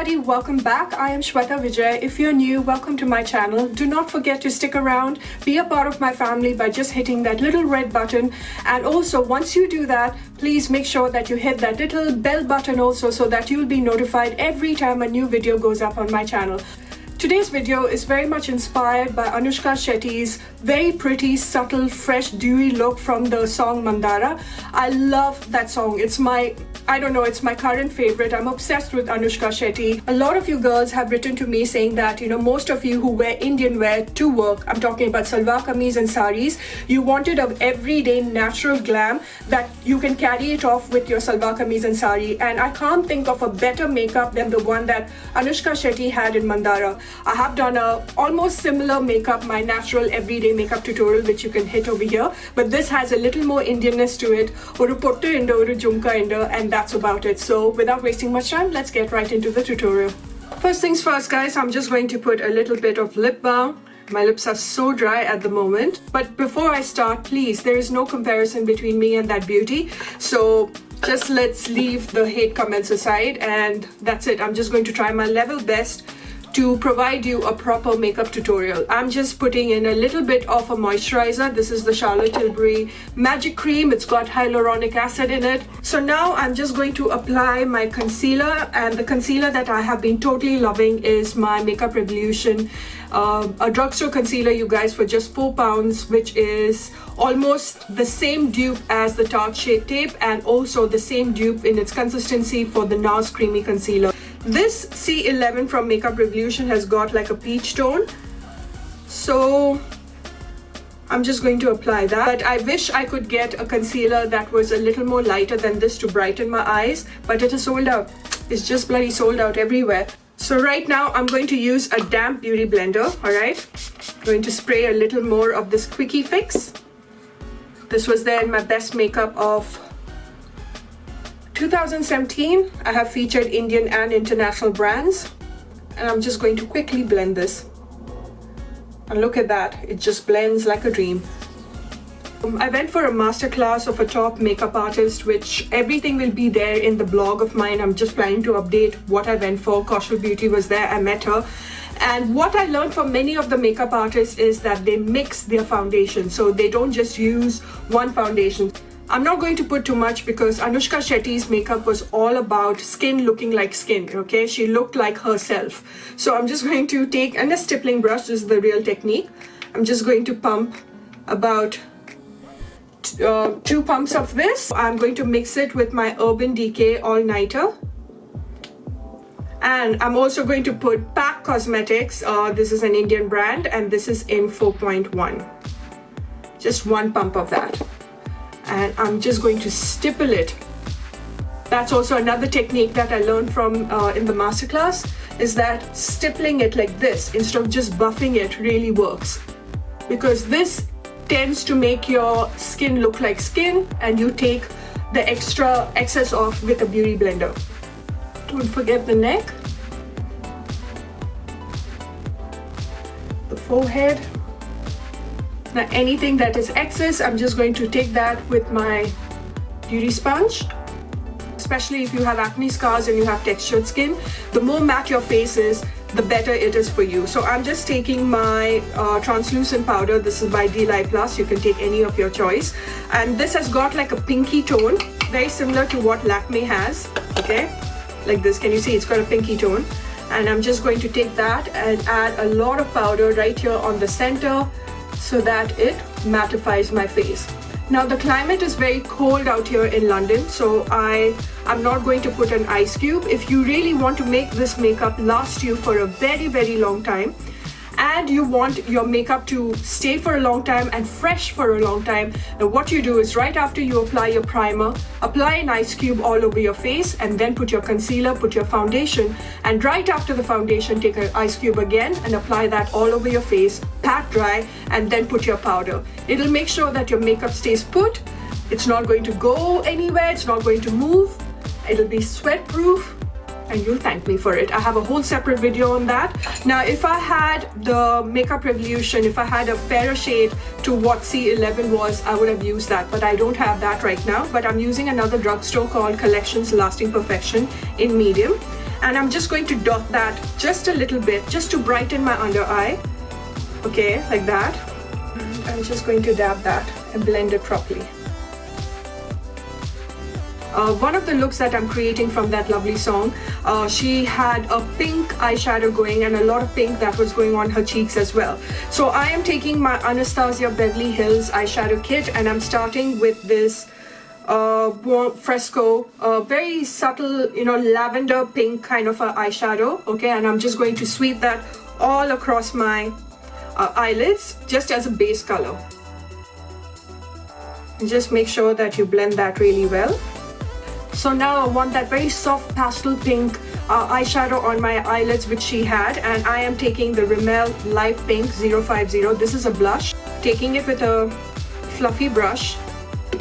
everybody, welcome back. I am Shweta Vijay. If you're new, welcome to my channel. Do not forget to stick around, be a part of my family by just hitting that little red button. And also, once you do that, please make sure that you hit that little bell button also so that you'll be notified every time a new video goes up on my channel. Today's video is very much inspired by Anushka Shetty's very pretty, subtle, fresh, dewy look from the song Mandaara. I love that song. It's my current favorite. I'm obsessed with Anushka Shetty. A lot of you girls have written to me saying that, most of you who wear Indian wear to work, I'm talking about salwar kameez and saris, you wanted an everyday natural glam that you can carry it off with your salwar kameez and sari. And I can't think of a better makeup than the one that Anushka Shetty had in Mandaara. I have done a almost similar makeup, my natural everyday makeup tutorial, which you can hit over here. But this has a little more Indianness to it. Oru pottu indo, oru jumka indo, and that's about it. So without wasting much time, let's get right into the tutorial. First things first, guys, I'm just going to put a little bit of lip balm. My lips are so dry at the moment. But before I start, please, there is no comparison between me and that beauty. So just let's leave the hate comments aside, and that's it. I'm just going to try my level best to provide you a proper makeup tutorial. I'm just putting in a little bit of a moisturizer. This is the Tilbury Magic Cream. It's got hyaluronic acid in it. So now I'm just going to apply my concealer, and the concealer that I have been totally loving is my Makeup Revolution, a drugstore concealer, you guys, for just £4, which is almost the same dupe as the Tarte Shape Tape and also the same dupe in its consistency for the NARS Creamy Concealer. This C11 from Makeup Revolution has got like a peach tone, so I'm just going to apply that. But I wish I could get a concealer that was a little more lighter than this to brighten my eyes, but it is sold out. It's just bloody sold out everywhere. So right now I'm going to use a damp beauty blender, alright? I'm going to spray a little more of this Quickie Fix. This was there in my best makeup of 2017. I have featured Indian and international brands, and I'm just going to quickly blend this. And look at that, it just blends like a dream. I went for a masterclass of a top makeup artist, which everything will be there in the blog of mine. I'm just planning to update what I went for. KHOL Beauty was there, I met her. And what I learned from many of the makeup artists is that they mix their foundation. So they don't just use one foundation. I'm not going to put too much because Anushka Shetty's makeup was all about skin looking like skin, okay? She looked like herself. So I'm just going to take, and a stippling brush is the real technique. I'm just going to pump about 2 pumps of this. I'm going to mix it with my Urban Decay All Nighter. And I'm also going to put Pack Cosmetics. This is an Indian brand, and this is in 4.1. Just 1 pump of that. And I'm just going to stipple it. That's also another technique that I learned from in the masterclass, is that stippling it like this instead of just buffing it really works, because this tends to make your skin look like skin and you take the extra excess off with a beauty blender. Don't forget the neck, the forehead. Now anything that is excess, I'm just going to take that with my beauty sponge. Especially if you have acne scars and you have textured skin, the more matte your face is, the better it is for you. So I'm just taking my translucent powder. This is by Deliplus. You can take any of your choice. And this has got like a pinky tone, very similar to what Lakme has, okay? Like this, can you see? It's got a pinky tone. And I'm just going to take that and add a lot of powder right here on the center, so that it mattifies my face. Now the climate is very cold out here in London, so I'm not going to put an ice cube. If you really want to make this makeup last you for a very, very long time, and you want your makeup to stay for a long time and fresh for a long time, then what you do is right after you apply your primer, apply an ice cube all over your face, and then put your concealer, put your foundation, and right after the foundation, take an ice cube again and apply that all over your face, pat dry, and then put your powder. It'll make sure that your makeup stays put. It's not going to go anywhere, it's not going to move, it'll be sweat proof, and you'll thank me for it. I have a whole separate video on that. Now, if I had the Makeup Revolution, if I had a fairer shade to what C11 was, I would have used that, but I don't have that right now. But I'm using another drugstore called Collections Lasting Perfection in medium. And I'm just going to dot that just a little bit, just to brighten my under eye. Okay, like that. And I'm just going to dab that and blend it properly. One of the looks that I'm creating from that lovely song, she had a pink eyeshadow going and a lot of pink that was going on her cheeks as well. So I am taking my Anastasia Beverly Hills eyeshadow kit, and I'm starting with this fresco, very subtle, you know, lavender pink kind of a eyeshadow. Okay, and I'm just going to sweep that all across my eyelids just as a base color. And just make sure that you blend that really well. So now I want that very soft pastel pink eyeshadow on my eyelids, which she had, and I am taking the Rimmel Light Pink 050. This is a blush. Taking it with a fluffy brush,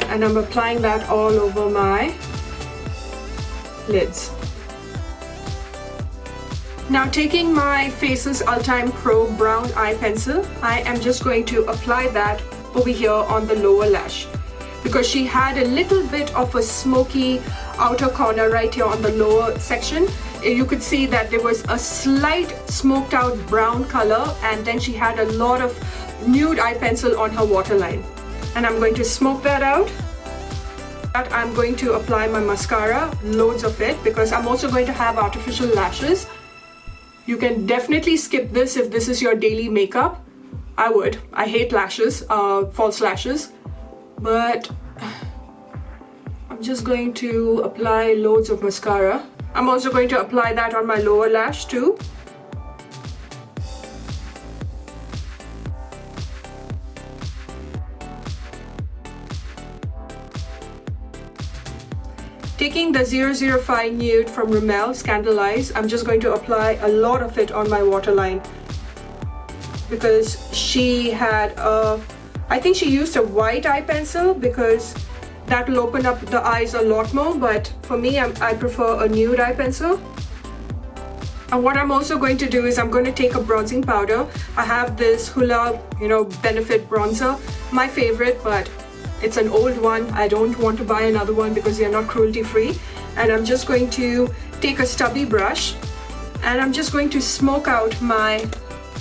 and I'm applying that all over my lids. Now taking my Faces Ultime Pro Brown Eye Pencil, I am just going to apply that over here on the lower lash, because she had a little bit of a smoky outer corner right here on the lower section. You could see that there was a slight smoked out brown color, and then she had a lot of nude eye pencil on her waterline. And I'm going to smoke that out. I'm going to apply my mascara, loads of it, because I'm also going to have artificial lashes. You can definitely skip this if this is your daily makeup. I would. I hate lashes, false lashes. But I'm just going to apply loads of mascara. I'm also going to apply that on my lower lash too. Taking the 005 Nude from Rimmel, Scandalize, I'm just going to apply a lot of it on my waterline, because she had I think she used a white eye pencil because that will open up the eyes a lot more, but for me, I prefer a nude eye pencil. And what I'm also going to do is I'm going to take a bronzing powder. I have this HOOLA, you know, Benefit bronzer, my favorite, but it's an old one. I don't want to buy another one because they're not cruelty free. And I'm just going to take a stubby brush, and I'm just going to smoke out my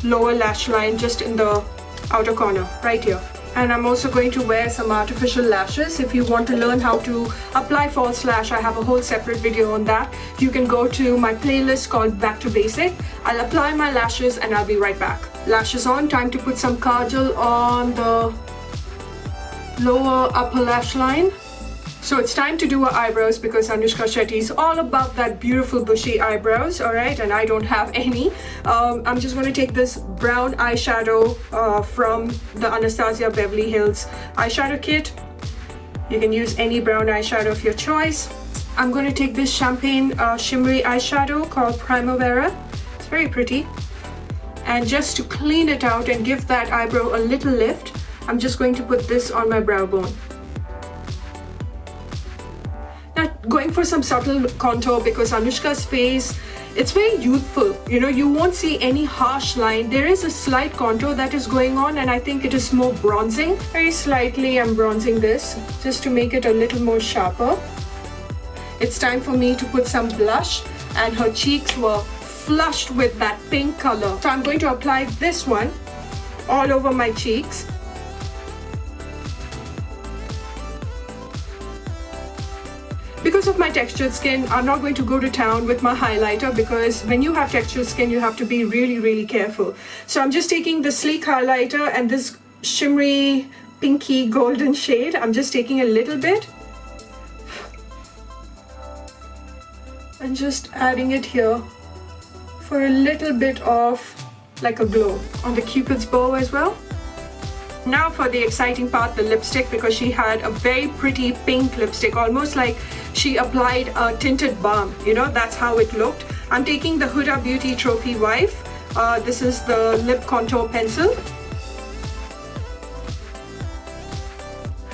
lower lash line just in the outer corner right here. And I'm also going to wear some artificial lashes. If you want to learn how to apply false lash, I have a whole separate video on that. You can go to my playlist called Back to Basic. I'll apply my lashes and I'll be right back. Lashes on, time to put some kajal on the lower upper lash line. So it's time to do her eyebrows, because Anushka Shetty is all about that beautiful bushy eyebrows, alright, and I don't have any. I'm just going to take this brown eyeshadow from the Anastasia Beverly Hills eyeshadow kit. You can use any brown eyeshadow of your choice. I'm going to take this champagne shimmery eyeshadow called Primavera. It's very pretty. And just to clean it out and give that eyebrow a little lift, I'm just going to put this on my brow bone. Now going for some subtle contour, because Anushka's face, it's very youthful. You know, you won't see any harsh line. There is a slight contour that is going on, and I think it is more bronzing. Very slightly I'm bronzing this just to make it a little more sharper. It's time for me to put some blush, and her cheeks were flushed with that pink color. So I'm going to apply this one all over my cheeks. Because of my textured skin, I'm not going to go to town with my highlighter, because when you have textured skin, you have to be really careful. So I'm just taking the sleek highlighter and this shimmery pinky golden shade. I'm just taking a little bit and just adding it here for a little bit of like a glow on the Cupid's bow as well. Now for the exciting part, the lipstick, because she had a very pretty pink lipstick, almost like she applied a tinted balm. You know, that's how it looked. I'm taking the Huda Beauty Trophy Wife. This is the lip contour pencil.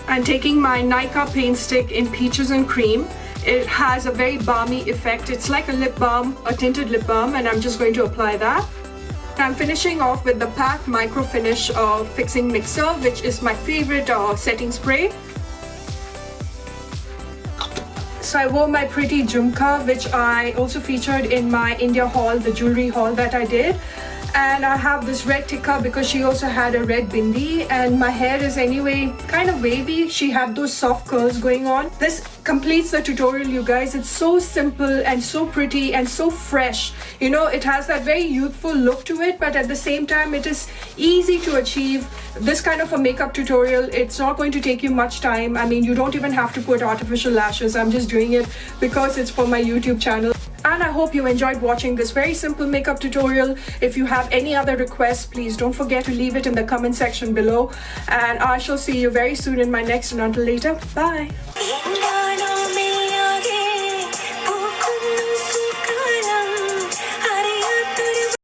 I'm taking my Nykaa paint stick in Peaches and Cream. It has a very balmy effect. It's like a lip balm, a tinted lip balm, and I'm just going to apply that. I'm finishing off with the PAC Micro Finish Fixing Mixer, which is my favorite setting spray. So I wore my pretty jhumka, which I also featured in my India haul, the jewelry haul that I did. And I have this red tikka because she also had a red bindi, and my hair is anyway kind of wavy. She had those soft curls going on. This completes the tutorial, you guys. It's so simple and so pretty and so fresh. You know, it has that very youthful look to it, but at the same time it is easy to achieve. This kind of a makeup tutorial, it's not going to take you much time. I mean, you don't even have to put artificial lashes. I'm just doing it because it's for my YouTube channel. And I hope you enjoyed watching this very simple makeup tutorial. If you have any other requests, please don't forget to leave it in the comment section below. And I shall see you very soon in my next, and until later, bye.